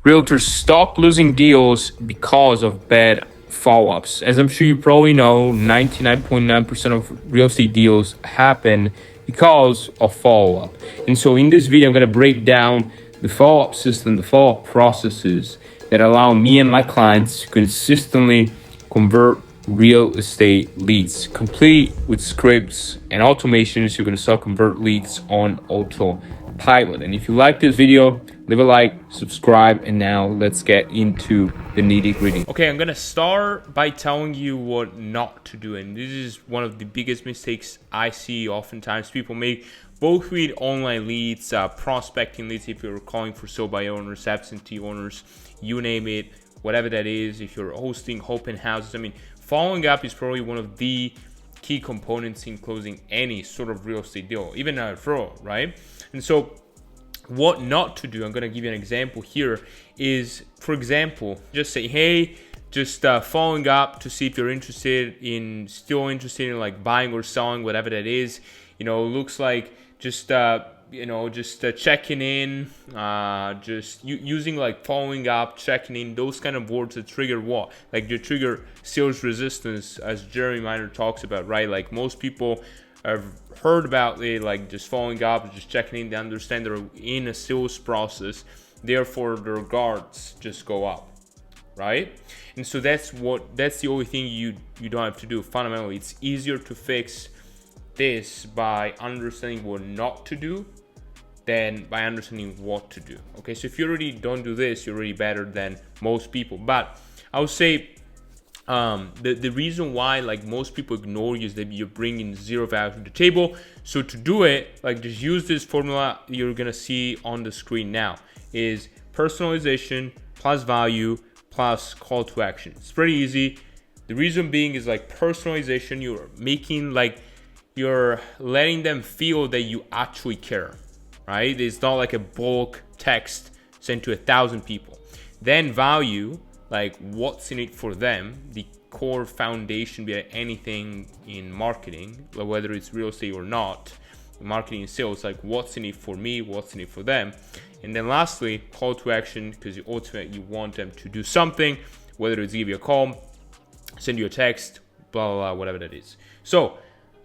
Realtors stop losing deals because of bad follow-ups. As I'm sure you probably know, 99.9% of real estate deals happen because of follow-up. And so in this video, I'm going to break down the follow-up system, the follow-up processes that allow me and my clients to consistently convert real estate leads, complete with scripts and automations. You're going to start convert leads on autopilot. And if you like this video, leave a like, subscribe, and now let's get into the nitty-gritty. Okay, I'm gonna start by telling you what not to do, and this is one of the biggest mistakes I see oftentimes people make, both with online leads, prospecting leads, if you're calling for sale by owners, absentee owners, you name it, whatever that is, if you're hosting open houses. I mean, following up is probably one of the key components in closing any sort of real estate deal, even a referral, right? And so what not to do, I'm going to give you an example here, is, for example, just say, hey, just following up to see if you're still interested in like buying or selling, whatever that is. Looks like just checking in, using like following up, checking in, those kind of words that trigger what? Like they trigger sales resistance, as Jeremy Miner talks about, right? Like most people have heard about it, like just following up, just checking in. They understand they're in a sales process, therefore their guards just go up, right? And so that's the only thing you don't have to do. Fundamentally, it's easier to fix this by understanding what not to do than by understanding what to do. Okay, so if you already don't do this, you're already better than most people. But I would say the reason why like most people ignore you is that you're bringing zero value to the table. So to do it, like just use this formula you're gonna see on the screen now, is personalization plus value plus call to action. It's pretty easy. The reason being is like personalization, you're letting them feel that you actually care, right? It's not like a bulk text sent to 1,000 people. Then value, like what's in it for them, the core foundation behind anything in marketing, whether it's real estate or not, marketing and sales, like what's in it for me, what's in it for them. And then lastly, call to action, because ultimately you want them to do something, whether it's give you a call, send you a text, blah, blah, blah, whatever that is. So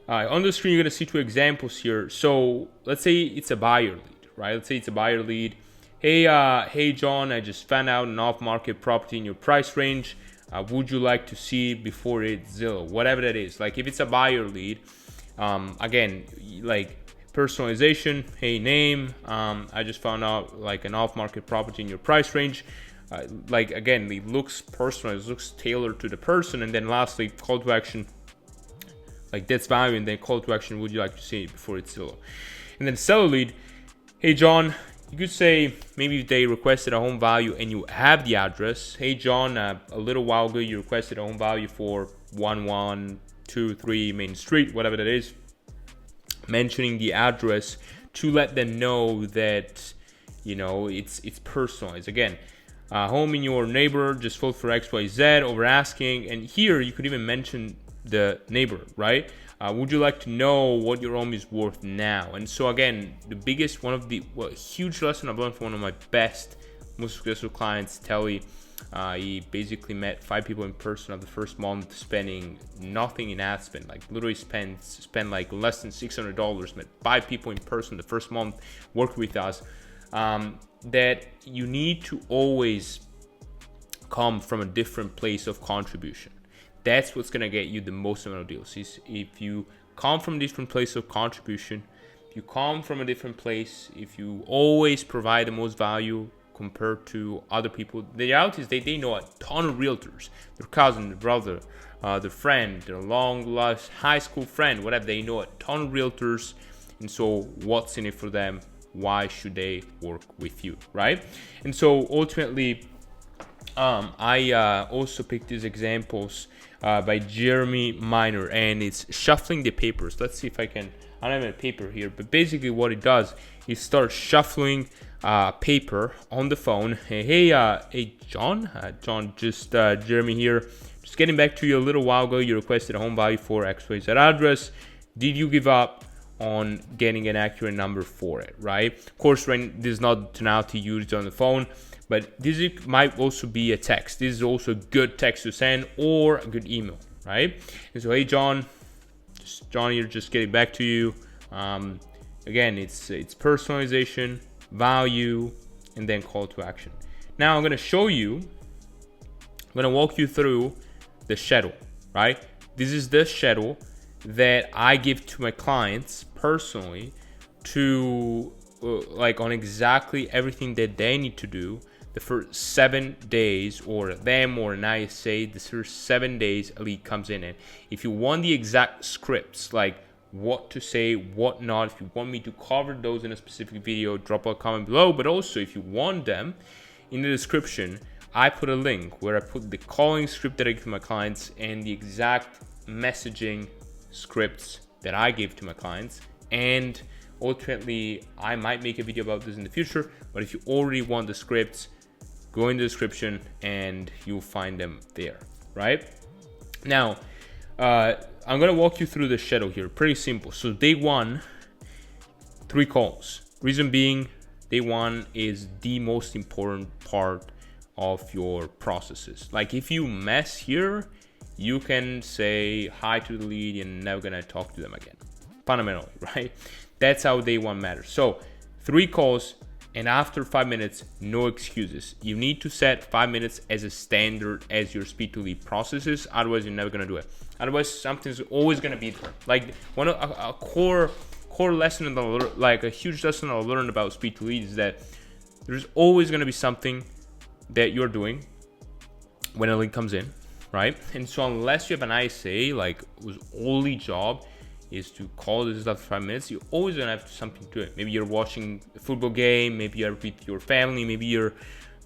on the screen, you're going to see two examples here. So let's say it's a buyer lead, right? Let's say it's a buyer lead. Hey, John, I just found out an off-market property in your price range. Would you like to see it before it's Zillow? Whatever that is. Like if it's a buyer lead, again, like personalization, hey, name, I just found out like an off-market property in your price range. Like again, it looks personalized, it looks tailored to the person. And then lastly, call to action, like that's value, and then call to action, would you like to see it before it's Zillow? And then seller lead, hey, John, you could say maybe they requested a home value and you have the address. Hey, John, a little while ago you requested a home value for 1123 Main Street, whatever that is. Mentioning the address to let them know that, it's personalized. Again, home in your neighbor, just sold for XYZ, over asking. And here you could even mention the neighbor, right? Would you like to know what your home is worth now? And so again, huge lesson I've learned from one of my most successful clients, Telly. He basically met 5 people in person of the first month, spending nothing in ad spend, like literally spent like less than $600, met 5 people in person the first month, worked with us. That you need to always come from a different place of contribution. That's what's going to get you the most amount of deals. If you come from a different place of contribution, if you come from a different place, if you always provide the most value compared to other people, the reality is they know a ton of realtors, their cousin, their brother, their friend, their long lost high school friend, whatever. They know a ton of realtors. And so what's in it for them? Why should they work with you, right? And so ultimately, I also picked these examples by Jeremy Miner, and it's shuffling the papers. Let's see if I don't have a paper here, but basically what it does is start shuffling paper on the phone. Hey, John, Jeremy here. Just getting back to you a little while ago. You requested a home value for XYZ address. Did you give up on getting an accurate number for it, right? Of course, this is not the tonality used on the phone, But might also be a text. This is also a good text to send or a good email, right? And so, hey, John here, just getting back to you. Again, it's personalization, value, and then call to action. Now I'm going to walk you through the schedule, right? This is the schedule that I give to my clients personally to on exactly everything that they need to do the first 7 days, or them or an ISA, the first 7 days a lead comes in. And if you want the exact scripts, like what to say, what not, if you want me to cover those in a specific video, drop a comment below. But also, if you want them, in the description, I put a link where I put the calling script that I give to my clients and the exact messaging scripts that I give to my clients. And ultimately, I might make a video about this in the future, but if you already want the scripts, go in the description and you'll find them there, right? Now, I'm gonna walk you through the schedule here. Pretty simple. So day 1, 3 calls. Reason being, day 1 is the most important part of your processes. Like if you mess here, you can say hi to the lead and never gonna talk to them again. Fundamentally, right? That's how day 1 matters. So 3 calls, and after 5 minutes, no excuses. You need to set 5 minutes as a standard as your speed to lead processes. Otherwise, you're never gonna do it. Otherwise, something's always gonna be there. Like a core lesson, like a huge lesson I learned about speed to lead is that there's always gonna be something that you're doing when a lead comes in, right? And so unless you have an ISA, like whose only job is to call this after 5 minutes, you're always gonna have something to it. Maybe you're watching a football game, maybe you're with your family, maybe you're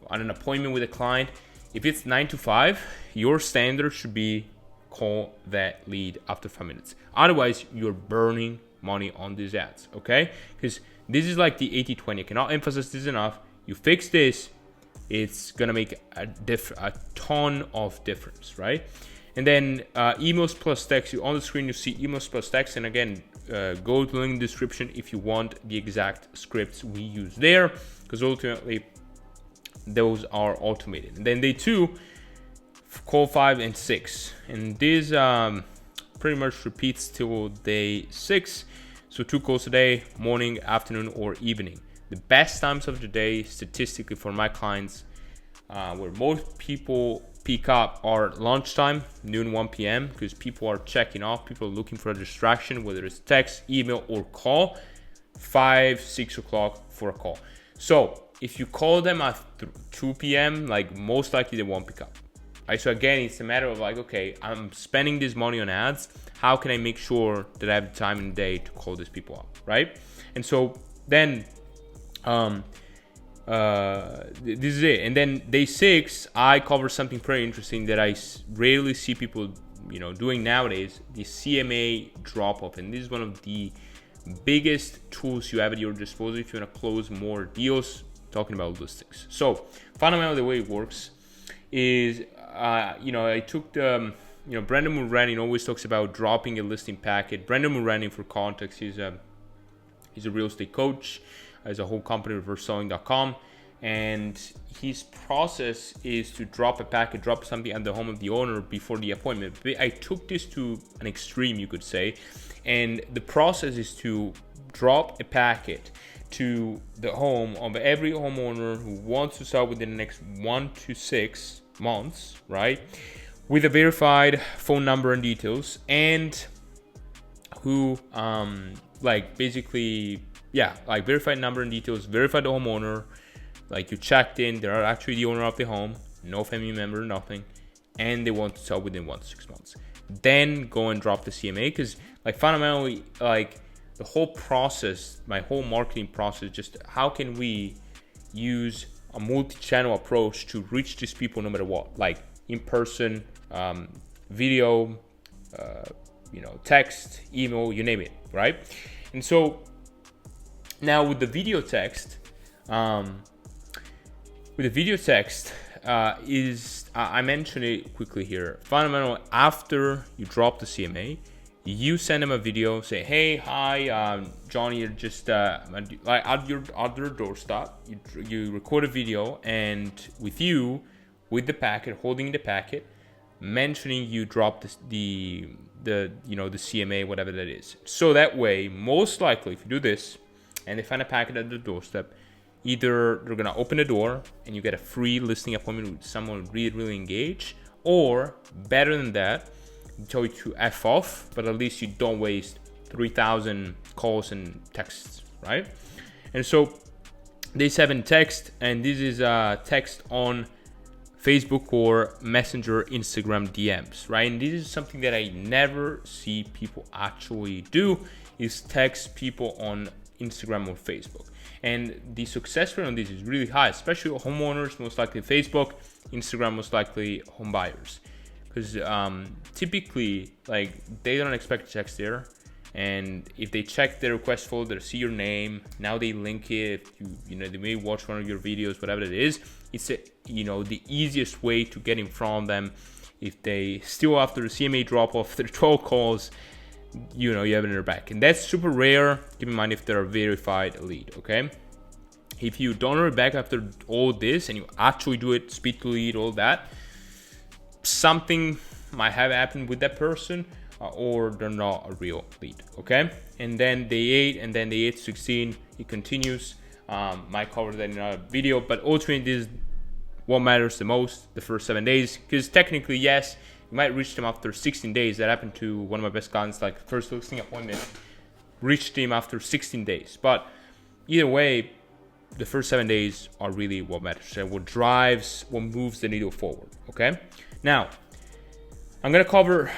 on an appointment with a client. If it's 9 to 5, your standard should be call that lead after 5 minutes. Otherwise, you're burning money on these ads, okay? Because this is like the 80-20. I cannot emphasize this enough. You fix this, it's gonna make a ton of difference, right? And then emails plus text. On the screen you see emails plus text, and again, go to the link in the description if you want the exact scripts we use there, because ultimately those are automated. And then day 2, call 5 and 6, and this pretty much repeats till day 6. So 2 calls a day, morning, afternoon, or evening. The best times of the day statistically for my clients, where most people pick up are lunchtime, noon, 1 p.m., because people are checking off, people are looking for a distraction, whether it's text, email, or call. 5, 6 o'clock for a call. So if you call them at 2 p.m., like most likely they won't pick up. Right? So again, it's a matter of like, okay, I'm spending this money on ads. How can I make sure that I have time in the day to call these people up, right? And so then this is it. And then day 6, I cover something pretty interesting that I rarely see people, doing nowadays, the CMA drop off. And this is one of the biggest tools you have at your disposal if you want to close more deals, talking about listings. So fundamentally, the way it works is, I took the, Brendan Mulroney always talks about dropping a listing packet. Brendan Mulroney, for context, he's a real estate coach, has a whole company, reverseselling.com, and his process is to drop a packet, drop something at the home of the owner before the appointment. I took this to an extreme, you could say, and the process is to drop a packet to the home of every homeowner who wants to sell within the next 1 to 6 months, right, with a verified phone number and details, and who verified number and details, verify the homeowner, like you checked in, they are actually the owner of the home, no family member, nothing, and they want to sell within 1 to 6 months. Then go and drop the CMA, because fundamentally, the whole process, my whole marketing process, just how can we use a multi-channel approach to reach these people no matter what, like in person, video, text, email, you name it, right? And so now with the video text, I mentioned it quickly here. Fundamentally, after you drop the CMA, You send them a video, say, hey, hi, John here, just like at your doorstep. You record a video, and with the packet, holding the packet, mentioning you dropped the CMA, whatever that is. So that way, most likely, if you do this, and they find a packet at the doorstep, either they're gonna open the door and you get a free listing appointment with someone really engaged, or better than that, tell you to F off, but at least you don't waste 3,000 calls and texts, right? And so they 7 text, and this is a text on Facebook or Messenger, Instagram DMs, right? And this is something that I never see people actually do, is text people on Instagram or Facebook. And the success rate on this is really high, especially homeowners, most likely Facebook, Instagram, most likely home buyers. Because typically, like, they don't expect checks there, and if they check the request folder, see your name, now they link it. If they may watch one of your videos, whatever it is. It's the easiest way to get in front of them. If they still after the CMA drop off their 12 calls, you have it in their back, and that's super rare. Keep in mind if they're a verified lead. Okay, if you don't hear back after all this and you actually do it, speed to lead, all that, something might have happened with that person, or they're not a real lead. Okay, and then day 8 and then day 16, it continues. Might cover that in another video, but ultimately this is what matters the most, the first 7 days, because technically, yes, you might reach them after 16 days. That happened to one of my best clients, like first listing appointment, reached him after 16 days. But either way, the first 7 days are really what matters and what moves the needle forward. Okay, now I'm gonna cover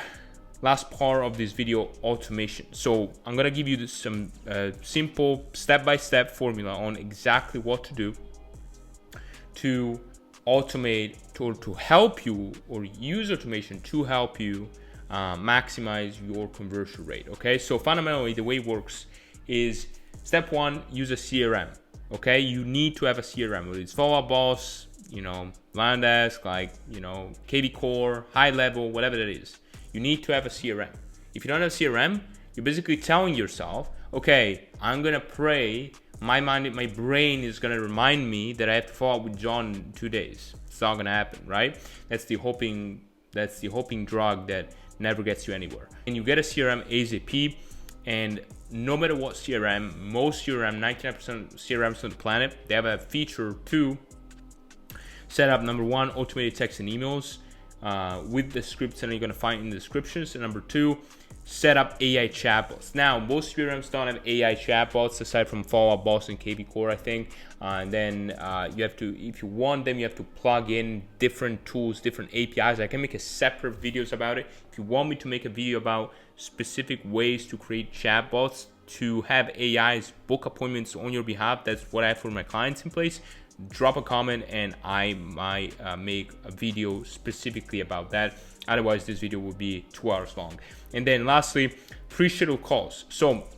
last part of this video, automation. So I'm gonna give you some simple step-by-step formula on exactly what to do to automate, or to help you, or use automation to help you maximize your conversion rate. Okay, so fundamentally the way it works is step 1, use a CRM. Okay, you need to have a CRM, whether it's Follow Up Boss, Line Desk, like KV Core, High Level, whatever that is. You need to have a CRM. If you don't have a CRM, you're basically telling yourself, okay, I'm gonna pray, my brain is gonna remind me that I have to follow up with John in 2 days. It's not gonna happen, right? That's the hoping drug that never gets you anywhere. And you get a CRM ASAP, and no matter what CRM, most CRM, 99% CRMs on the planet, they have a feature to set up, number 1, automated text and emails with the scripts that you're going to find in the descriptions. And number 2, set up AI chatbots. Now, most CRMs don't have AI chatbots aside from Follow Up Boss and KV Core, I think. And then you have to, if you want them, you have to plug in different tools, different APIs. I can make a separate videos about it. If you want me to make a video about specific ways to create chatbots to have AIs book appointments on your behalf, that's what I have for my clients in place, drop a comment and I might make a video specifically about that. Otherwise, this video will be 2 hours long. And then lastly, pre-schedule calls. So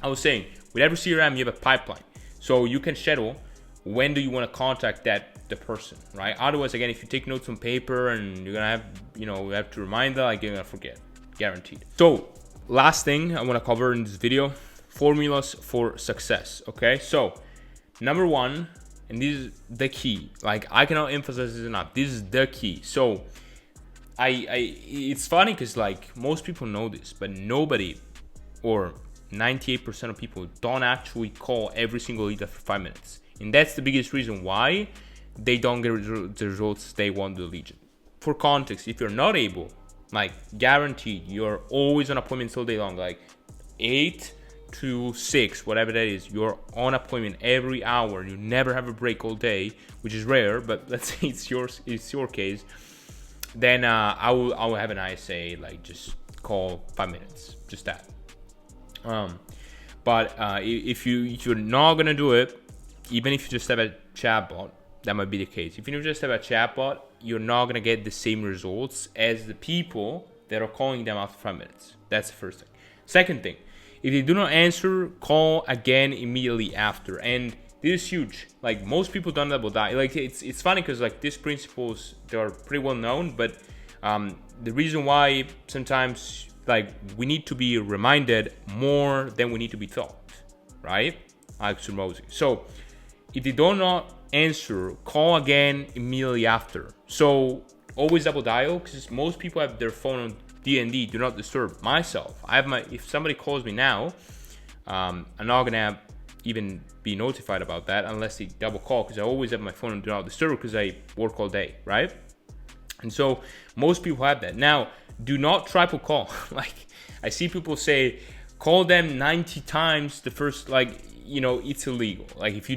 I was saying, with every CRM, you have a pipeline. So you can schedule when do you want to contact the person, right? Otherwise, again, if you take notes on paper and you're gonna have, you have to remind them, like, you're gonna forget, guaranteed. So last thing I want to cover in this video, formulas for success. Okay, so number 1, and this is the key, like, I cannot emphasize this enough, this is the key. So it's funny because, like, most people know this, but nobody, or 98% of people, don't actually call every single lead after 5 minutes. And that's the biggest reason why they don't get the results they want with the lead. For context, if you're not able, like, guaranteed, you're always on appointments all day long, like 8 to 6, whatever that is, you're on appointment every hour, you never have a break all day, which is rare, but let's say it's your case, then I will have an ISA, like, just call 5 minutes, just that. But if you're not gonna do it, even if you just have a chatbot, that might be the case. If you just have a chatbot, you're not gonna get the same results as the people that are calling them after 5 minutes. That's the first thing. Second thing, if they do not answer, call again immediately after. And this is huge. Like, most people don't double dial. Like, it's funny because, like, these principles, they are pretty well known, but the reason why sometimes like we need to be reminded more than we need to be taught, right? Alex Hormozy. So if they do not answer, call again immediately after. So always double dial, because most people have their phone on DND, do not disturb. Myself, I have my, if somebody calls me now, I'm not gonna even be notified about that unless they double call, because I always have my phone on do not disturb because I work all day, right? And so most people have that. Now, do not triple call. Like I see people say, call them 90 times the first, like, you know, it's illegal. Like if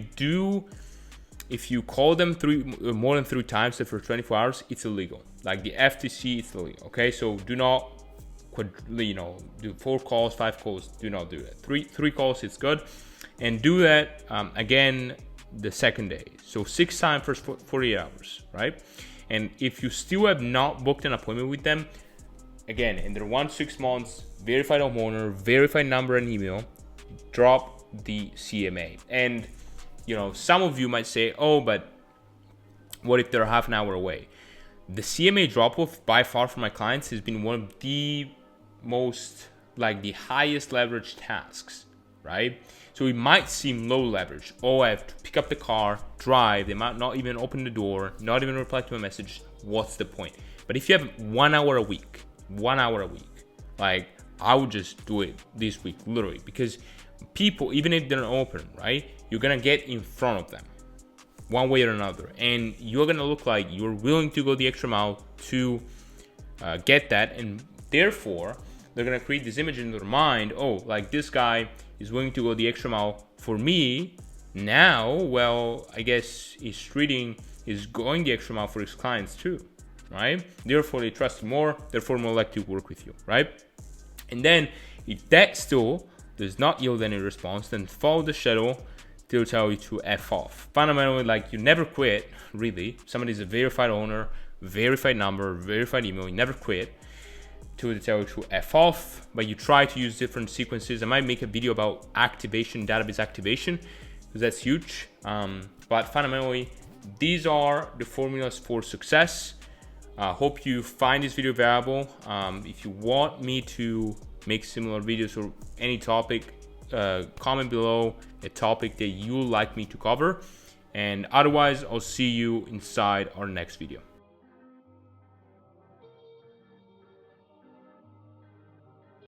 you call them more than 3 times for 24 hours, it's illegal. Like the FTC, it's illegal. Okay, so do not, do 4 calls, 5 calls. Do not do that. Three calls, it's good, and do that again the second day. So 6 times for 48 hours, right? And if you still have not booked an appointment with them, again, in their 1 to 6 months, verified homeowner, verified number and email, drop the CMA. And some of you might say, oh, but what if they're half an hour away? The CMA drop-off by far for my clients has been one of the most, like the highest leverage tasks, right? So it might seem low leverage. Oh, I have to pick up the car, drive. They might not even open the door, not even reply to my message. What's the point? But if you have 1 hour a week, like I would just do it this week, literally, because people, even if they're open, right, you're gonna get in front of them one way or another, and you're gonna look like you're willing to go the extra mile to get that, and therefore they're gonna create this image in their mind. Oh, like this guy is willing to go the extra mile for me now. Well, I guess he's going the extra mile for his clients too, right? Therefore, they trust you more. Therefore, more likely to work with you, right? And then, if that still does not yield any response, then follow the schedule till tell you to F off. Fundamentally, like you never quit, really. Somebody's a verified owner, verified number, verified email, you never quit till they tell you to F off, but you try to use different sequences. I might make a video about activation, database activation, because that's huge. But fundamentally, these are the formulas for success. Hope you find this video valuable. If you want me to make similar videos or any topic, comment below a topic that you like me to cover. And otherwise, I'll see you inside our next video.